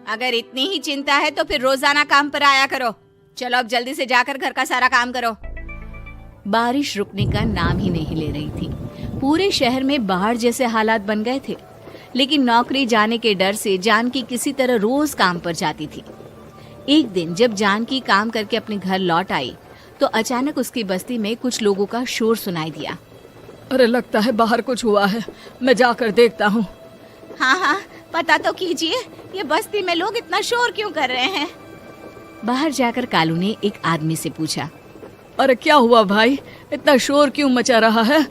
अगर इतनी ही चिंता है तो फिर रोजाना काम पर आया करो। चलो अब जल्दी से जाकर घर का सारा काम करो। बारिश रुकने का नाम ही नहीं ले रही थी। पूरे शहर में बाढ़ जैसे हालात बन गए थे, लेकिन नौकरी जाने के डर से जानकी किसी तरह रोज काम पर जाती थी। एक दिन जब जानकी काम करके अपने घर लौट आई तो अचानक उसकी बस्ती में कुछ लोगों का शोर सुनाई दिया। अरे लगता है बाहर कुछ हुआ है, मैं जाकर देखता हूँ। हाँ, पता तो कीजिए, ये बस्ती में लोग इतना शोर क्यों कर रहे हैं। बाहर जाकर कालू ने एक आदमी से पूछा, अरे क्या हुआ भाई, इतना शोर क्यों मचा रहा है?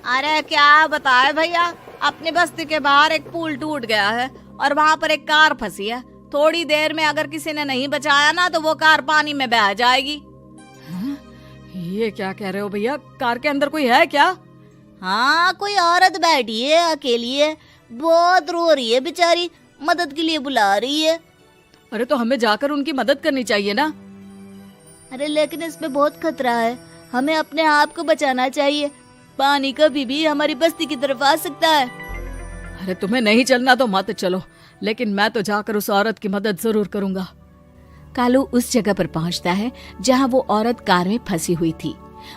अरे क्या बताए भैया, अपनी बस्ती के बाहर एक पुल टूट गया है और वहाँ पर एक कार फंसी है। थोड़ी देर में अगर किसी ने नहीं बचाया ना तो वो कार पानी में बह जाएगी। ये क्या कह रहे हो भैया, कार के अंदर कोई है क्या? हाँ, कोई औरत बैठी है, अकेली है, बहुत रो रही है बेचारी, मदद के लिए बुला रही है। अरे तो हमें जाकर उनकी मदद करनी चाहिए ना। अरे लेकिन इसमें बहुत खतरा है, हमें अपने आप को बचाना चाहिए। पानी कभी भी हमारी बस्ती की तरफ आ सकता है। अरे तुम्हें नहीं चलना तो मत चलो, लेकिन मैं तो जाकर उस औरत की मदद जरूर करूंगा। कालू उस जगह पर पहुंचता है जहां वो औरत कार में फंसी हुई थी।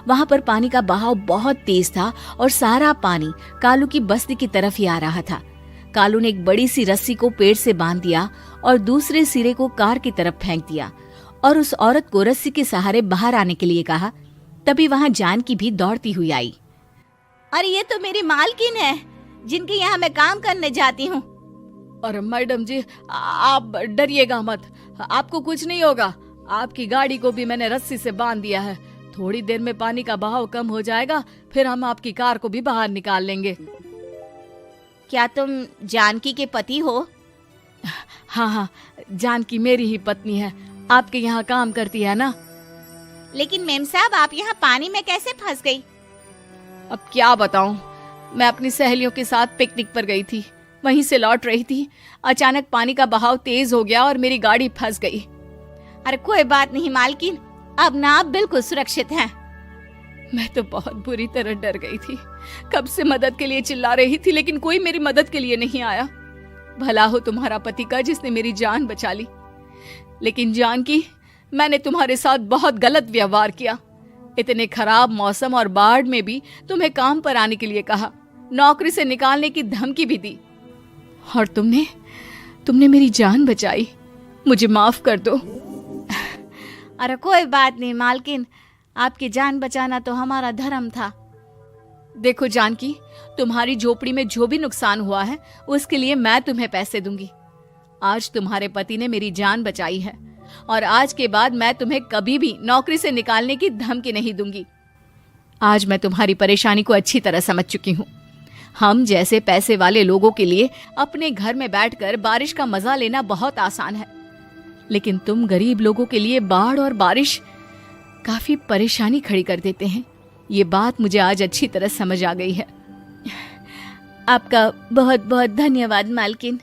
वहां पर पानी का बहाव बहुत तेज था और सारा पानी कालू की बस्ती की तरफ ही आ रहा था। कालू ने एक बड़ी सी रस्सी को पेड़ से बांध दिया और दूसरे सिरे को कार की तरफ फेंक दिया और उस औरत को रस्सी के सहारे बाहर आने के लिए कहा। तभी वहां जानकी भी दौड़ती हुई आई। अरे ये तो मेरी मालकिन है, जिनके यहाँ मैं काम करने जाती हूँ। अरे मैडम जी, आप डरिएगा मत, आपको कुछ नहीं होगा। आपकी गाड़ी को भी मैंने रस्सी से बांध दिया है। थोड़ी देर में पानी का बहाव कम हो जाएगा, फिर हम आपकी कार को भी बाहर निकाल लेंगे। क्या तुम जानकी के पति हो? हाँ, जानकी मेरी ही पत्नी है, आपके यहाँ काम करती है ना। लेकिन मेम साहब, आप यहाँ पानी में कैसे फंस गई? अब क्या बताऊं, मैं अपनी सहेलियों के साथ पिकनिक पर गई थी, वहीं से लौट रही थी। अचानक पानी का बहाव तेज हो गया और मेरी गाड़ी फंस गई। अरे कोई बात नहीं मालकिन, अब ना आप बिल्कुल सुरक्षित हैं। मैं तो बहुत बुरी तरह डर गई थी, कब से मदद के लिए चिल्ला रही थी, लेकिन कोई मेरी मदद के लिए नहीं आया। भला हो तुम्हारा पति का जिसने मेरी जान बचा ली। लेकिन जानकी, मैंने तुम्हारे साथ बहुत गलत व्यवहार किया। इतने खराब मौसम और बाढ़ में भी तुम्हें काम पर आने के लिए कहा, नौकरी से निकालने की धमकी भी दी, और तुमने मेरी जान बचाई। मुझे माफ कर दो। अरे कोई बात नहीं मालकिन, आपकी जान बचाना तो हमारा धर्म था। देखो जानकी, तुम्हारी झोपड़ी में जो भी नुकसान हुआ है उसके लिए मैं तुम्हें पैसे दूंगी। आज तुम्हारे पति ने मेरी जान बचाई है और आज के बाद मैं तुम्हें कभी भी नौकरी से निकालने की धमकी नहीं दूंगी। आज मैं तुम्हारी परेशानी को अच्छी तरह समझ चुकी हूँ। हम जैसे पैसे वाले लोगों के लिए अपने घर में बैठकर बारिश का मजा लेना बहुत आसान है, लेकिन तुम गरीब लोगों के लिए बाढ़ और बारिश काफी परेशानी खड़ी कर देते हैं। ये बात मुझे आज अच्छी तरह समझ आ गई है। आपका बहुत बहुत धन्यवाद मालकिन।